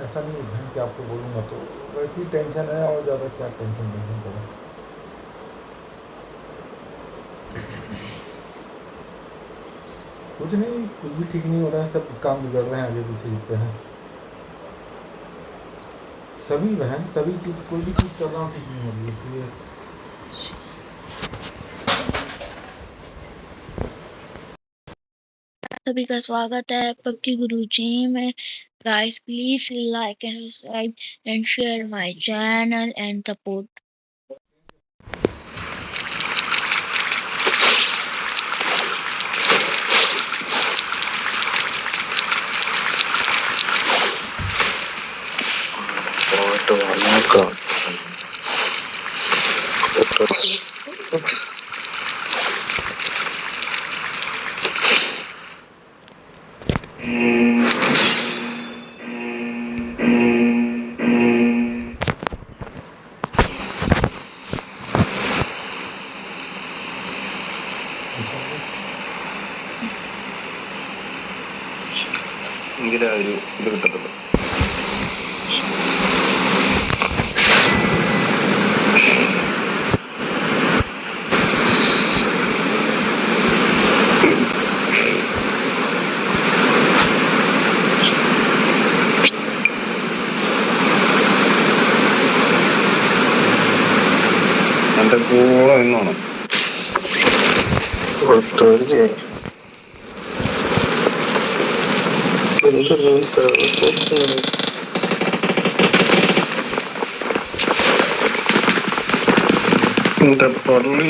ऐसा नहीं है कि आपको बोलूँगा तो वैसी टेंशन है, और ज़्यादा क्या टेंशन करो। कुछ नहीं, कुछ भी ठीक नहीं हो रहा है, सब काम बिगड़ रहे हैं, आगे पीछे जितने हैं सभी बहन, सभी चीज़, कोई भी चीज़ कर रहा हूँ ठीक नहीं हो रही, इसलिए सभी का स्वागत है पबजी गुरुजी में। Guys please like and subscribe and share my channel and support. എങ്കിലേ ഒരു ഇത് കിട്ടത്തുള്ളൂ. എന്റെ കൂടെ നിന്നോണം. എന്റെ പള്ളി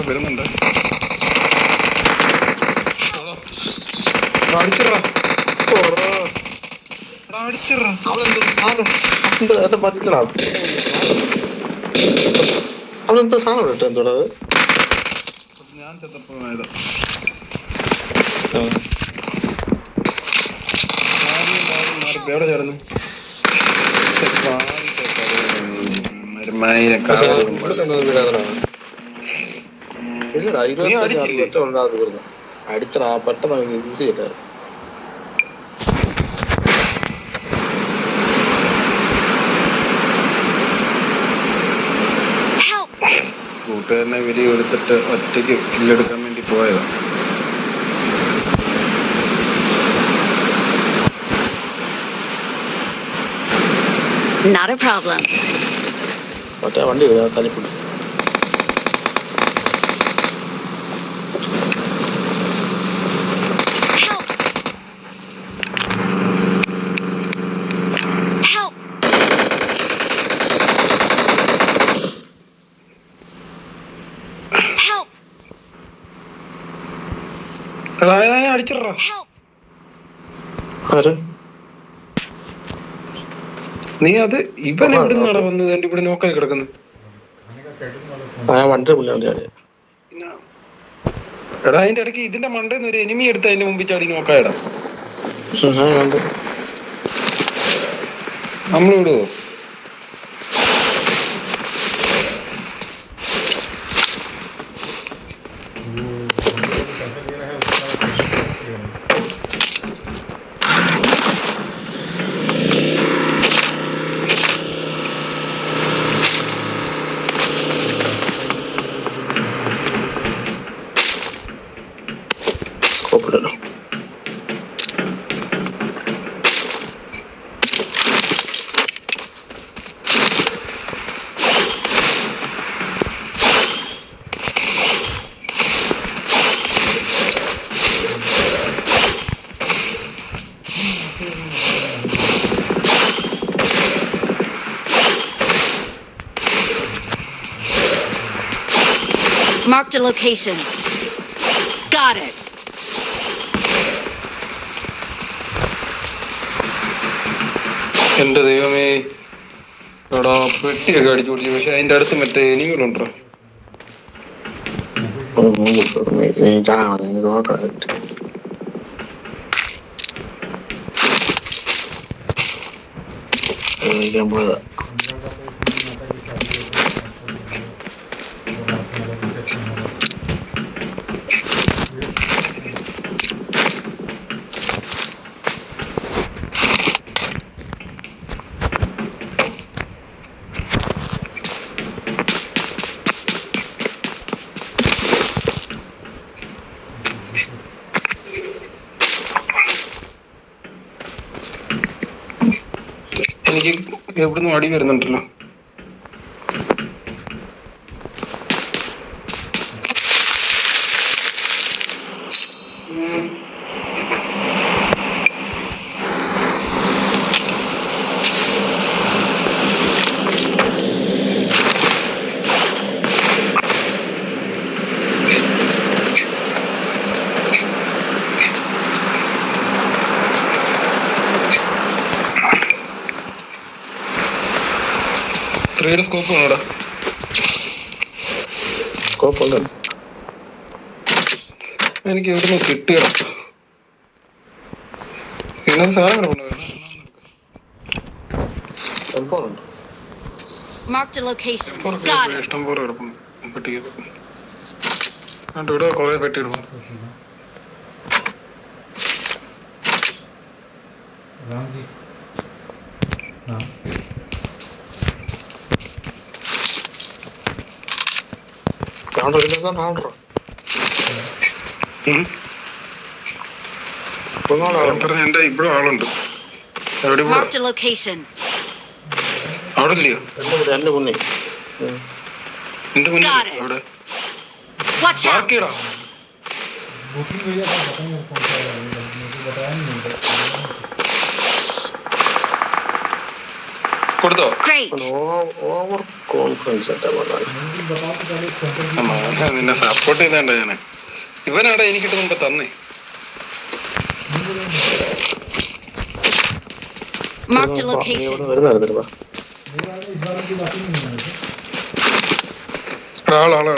വരുന്നുണ്ട്. അടിച്ചിടാ അവനെന്താ സാധനം ഇട്ടോ എന്തോടാ അത്? ഞാൻ ചെത്തപ്പോയത് എവിടെ ചേർന്നു? ഇല്ലടാ, 25 അടിച്ചടാ, പെട്ടെന്ന് യൂസ് ചെയ്തത്. കൂട്ടുകാരനെ വിരി എടുത്തിട്ട് ഒറ്റയ്ക്ക് കില്ലെടുക്കാൻ വേണ്ടി പോയതാ. Not a problem. മറ്റേ വണ്ടി തലിപ്പിടി. അടിച്ചിടാ. നീ അത് ഇവൻ എവിടെ നിന്നാണ് വന്നത്? എന്റെ ഇവിടെ നോക്കായി കിടക്കുന്നത്. വണ്ടി മുന്നേ എടാ, അതിന്റെ ഇടയ്ക്ക് ഇതിന്റെ മണ്ടേന്ന് ഒരു എനിമി എടുത്ത് അതിന്റെ മുമ്പിൽ ചാടി നോക്കായടാ. നമ്മളിവിടുവോ? സ്കോപ്പിടല്ലോ. Marked a location. Got it. എന്റെ ദൈവമേ, എടാ പെട്ടിയൊക്കെ അടിച്ചു പിടിച്ചു. പക്ഷെ അതിന്റെ അടുത്ത് മറ്റേ എനിമികളുണ്ടോ? പോയതാ. എനിക്ക് എവിടുന്ന് അടി വരുന്നുണ്ടല്ലോ. ത്രീയുടെ സ്കോപ്പ് വേണോടാ? കുഴപ്പമില്ല. എനിക്ക് എവിടുന്ന് കിട്ടുകയാണ്. ഇതിനകത്ത് സാധനം കിടപ്പുണ്ടോ? എംപോറുണ്ട്. Marked a location. പുറത്ത് Got it. ഇഷ്ടം പോലെ കിടപ്പുണ്ട്. പെട്ടി ചെയ്ത് കണ്ടു ഇവിടെ കുറെ പെട്ടി കിടപ്പുണ്ട്. राम जी हाँ സൗണ്ട് എടുക്കുന്ന സൗണ്ടോ? ഞാൻ പറഞ്ഞ എന്റെ ഇവിടെ ആളുണ്ട്. എവിടെ പോവാ? Marked a location. അവിടെ ഇല്ലയോ? എന്റെ മുന്നേ എന്റെ മുന്നിൽ Got it. അവിടെ Watch out. മാർക്ക് ചെയ്യടാ. बुकिंग भैया का बताएंगे कौन सा है, मेरे को बताया नहीं। കൊടുത്തോ? Great. ഓവർ കോൺഫിഡൻസ് ആയിട്ടാ പറഞ്ഞത്. मुझे बताओ तो पहले सेंटर ഞാൻ നിന്നെ സപ്പോർട്ട് ചെയ്തേണ്ട ഞാന്. ഇവനാടാ എനിക്കിട്ട് മുമ്പ് തന്നേ. Marked a location. വരുന്നായിരുന്നു. मेरे वाले इस बार की बात ही नहीं है। ആളാളാ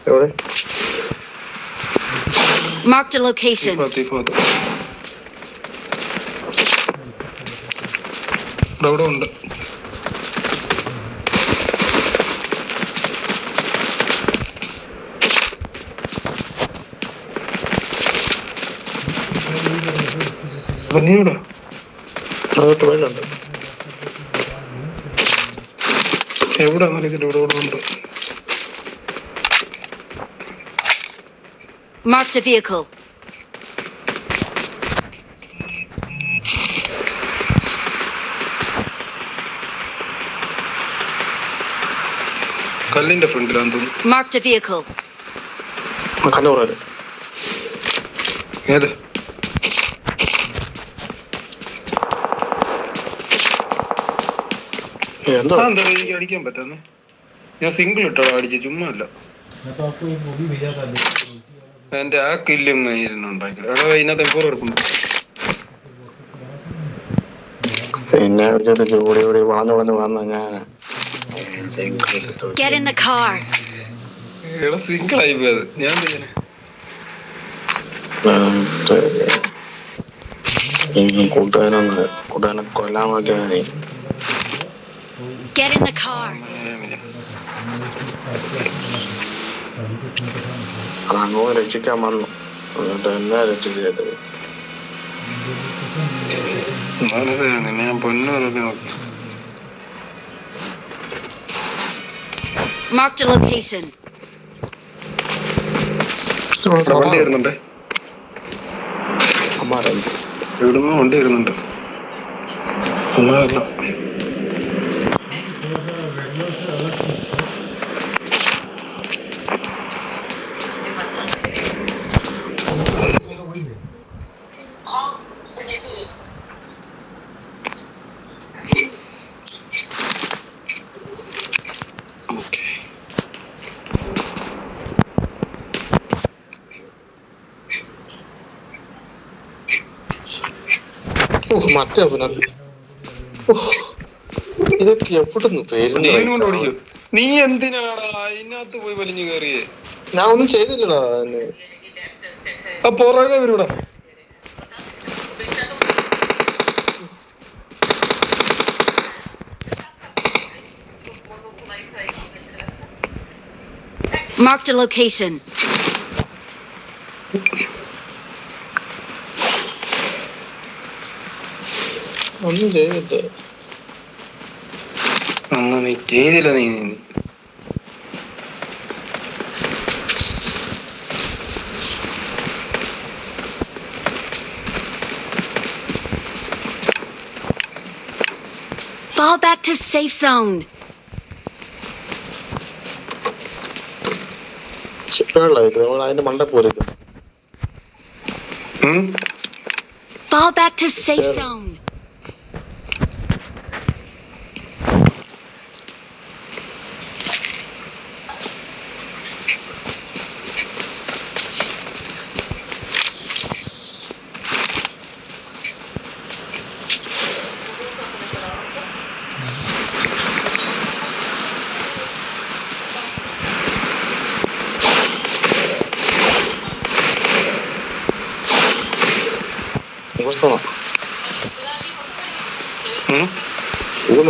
എവിടെ? Marked a location. ഇവിടെ ഉണ്ട്. നീടാ അതോട്ട് വേണ്ടുണ്ട്. എവിടാന്ന് അറിയത്തില്ല. ഇവിടെ ഇവിടെ ഉണ്ട്. Marked a vehicle. കല്ലിന്റെ ഫ്രണ്ടിലാന്ന് തോന്നുന്നു. Marked a vehicle. കല്ല് പറയാറ്. ഏത്? എന്തോ എന്താ എനിക്ക് അടിക്കാൻ പറ്റാന്ന്? ഞാൻ സിംഗിൾ ഇട്ടോ അടിച്ച്, ചുമ്മാ അല്ല. मैं तो आपको एक मूवी भेजा था എന്റെ ആ കില്ലും ഉണ്ടാക്കി. എടാ ഇതിനകത്ത് എപ്പോഴും എടുക്കുന്നു. പിന്നെ ഓടി ഓടി വളഞ്ഞു വന്ന് ഞാൻ Get in the car. എടാ സിംഗിൾ ആയി പോയത്. ഞാൻ ചെയ്യാനെ കൂട്ടുകാരനെ കൊല്ലാൻ നോക്കിയാൽ മതി. Get in the car. അങ്ങോട്ട് രക്ഷിക്കാൻ വന്നു. എന്നിട്ട് എന്നെ രക്ഷിച്ചത് മനസ്സിലായി. ഞാൻ പൊന്നു നോക്കി. Marked a location. വണ്ടി വരുന്നുണ്ട്. അമ്മാരായി. എവിടുന്ന് വണ്ടി വരുന്നുണ്ട്. ഒന്നല്ല മറ്റേ ഇതൊക്കെ എവിടുന്ന് പേര് ഓടിക്കും. നീ എന്തിനാടാ അതിനകത്ത് പോയി വലിഞ്ഞു കയറിയേ? ഞാൻ ഒന്നും ചെയ്തില്ലടാ. ആ പുറകെ വരൂടാ. Marked a location. ഒന്നും ചെയ്തില്ല. അന്ന് നീ ചെയ്തില്ല. നീ Fall back to safe zone. വെള്ളമായിട്ട് നമ്മൾ അതിന്റെ മണ്ട പോരുത്. Fall back to safe zone. ഇത്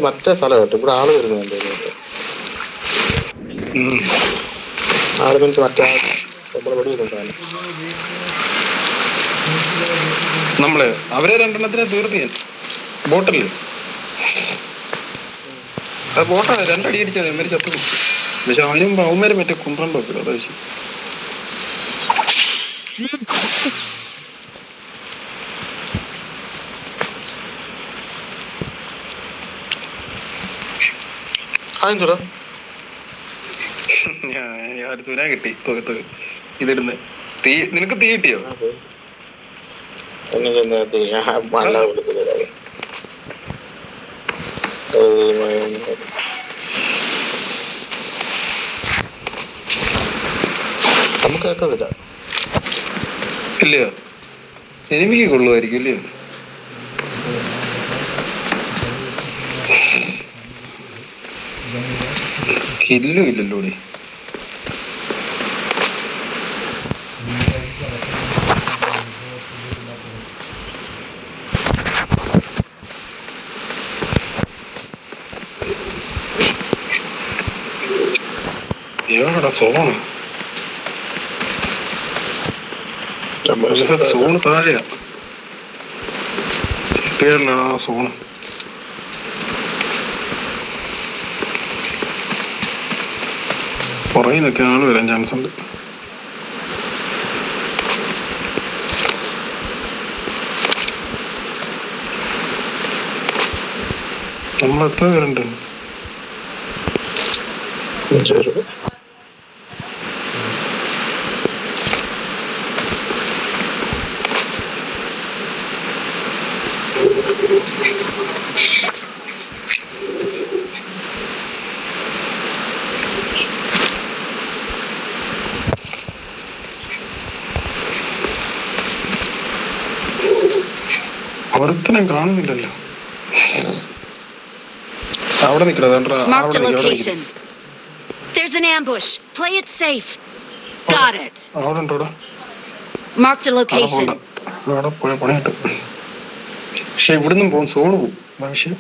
മറ്റേ സ്ഥലം കേട്ടോ. ഇവിടെ ആള് വരുന്നുണ്ട്. ആള് മീൻസ് മറ്റേ നമ്മളെ വെടി വരുന്ന സാധനം. നമ്മള് അവരെ രണ്ടെണ്ണത്തിനെ തീർത്ത് ഞാൻ ബോട്ടല്ലേ ബോട്ടാണ് രണ്ടടി അടിച്ചത് ഇവര് ചത്തു. പക്ഷെ അവനും അവന്മാരും മറ്റേ കുന്ത്രണ്ടോ അതാ വിഷയം. ഞാൻ തുനാ കിട്ടി ഇതിടുന്ന് തീ. നിനക്ക് തീ കിട്ടിയോ? നമുക്ക് കേൾക്കുന്നില്ല. ഇല്ലയോ? എനിമിക്ക് കൊള്ളുമായിരിക്കും ഇല്ലയോ? കില്ലും ഇല്ലല്ലോ ഇവിടെ. എവിടെ സോണ്? സോണ് താഴെയാ. പേരിലാണ് ആ സോണ്. പുറകിലൊക്കെ ആള് വരാൻ ചാൻസ് ഉണ്ട്. നമ്മളെത്ര പേരുണ്ട്? ഒരുത്തനെ കാണുന്നില്ലല്ലോ. അവിടെ നിൽക്കണ. Marked a location. There's an ambush. Play it safe. Got it. അവിടെ ഉണ്ടോടാ? Marked a location. അവിടെ പോയ പണി കിട്ടും. പക്ഷെ ഇവിടുന്ന് പോകും, സോണ് പോകും. പക്ഷെ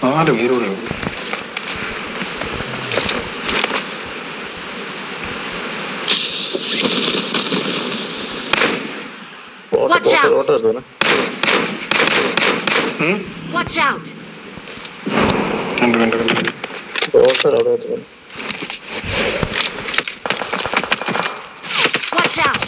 4 പേരൂടെ ഉള്ളു. Watch out! Watch out! കണ്ടു. Watch out!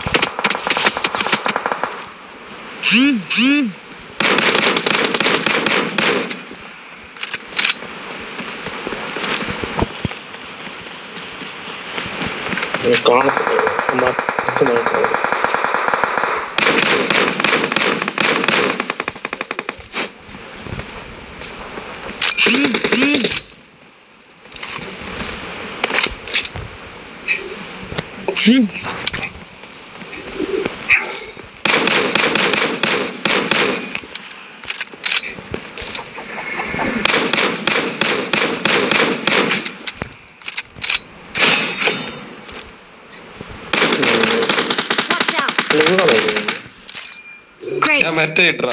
ഞാൻ മറ്റേ ഇട്ടാ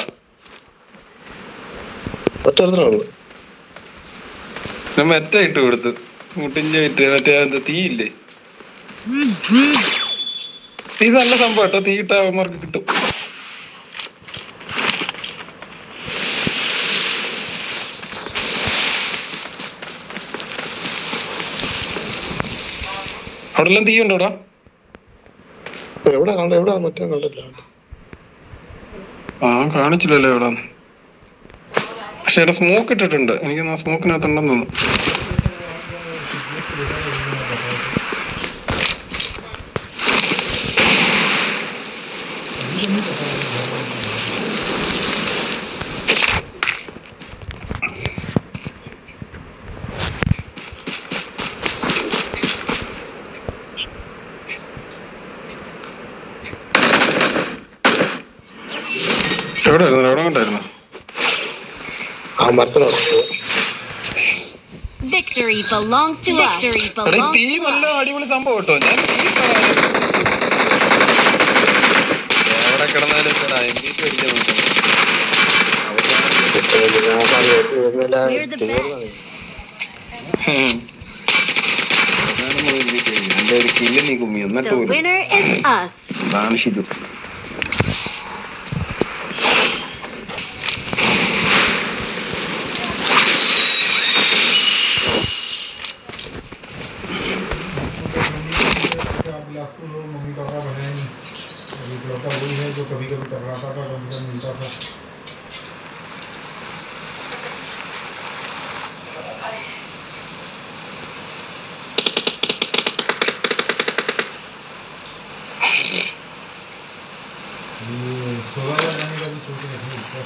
ഞാൻ മറ്റേ ഇട്ട് കൊടുത്തു. മുട്ടിഞ്ച ഇട്ട് മറ്റേ എന്താ തീയില്ലേ, തീ നല്ല സംഭവം കേട്ടോ. തീ ഇട്ട അവന്മാർക്ക് കിട്ടും. അവിടെ എല്ലാം തീ ഉണ്ടോടാ? എവിടെ കണ്ട എവിടെ മറ്റേ കണ്ടില്ല. ആ കാണിച്ചില്ലല്ലോ എവിടെ. പക്ഷെ ഇവിടെ സ്മോക്ക് ഇട്ടിട്ടുണ്ട്. എനിക്ക് ആ സ്മോക്കിനകത്തുണ്ടെന്ന് തോന്നുന്നു. എവിടെ ആയിരുന്നു? എവിടെ കണ്ടായിരുന്നു? ആ മരത്തിനോട് Victory belongs to us. Victory belongs തീ to നല്ല us. അടിപൊളി സംഭവം കേട്ടോ. ഞാൻ എവിടെ കിടന്നാലും MVP അടിക്കാൻ നോക്കണം. We're the best. എന്റെ ഒരു കില്ല് നീ കുമ്മി എന്നിട്ട് The പോലും winner is us. അതാണ് ഷിജു. बिलासपुर लोग मम्मी पापा बनाया नहीं, अभी इकलौता वही है जो कभी कभी टकराता था, कभी कभी मिलता था। ये 16 जाने का भी सोच रहे थे ऊपर।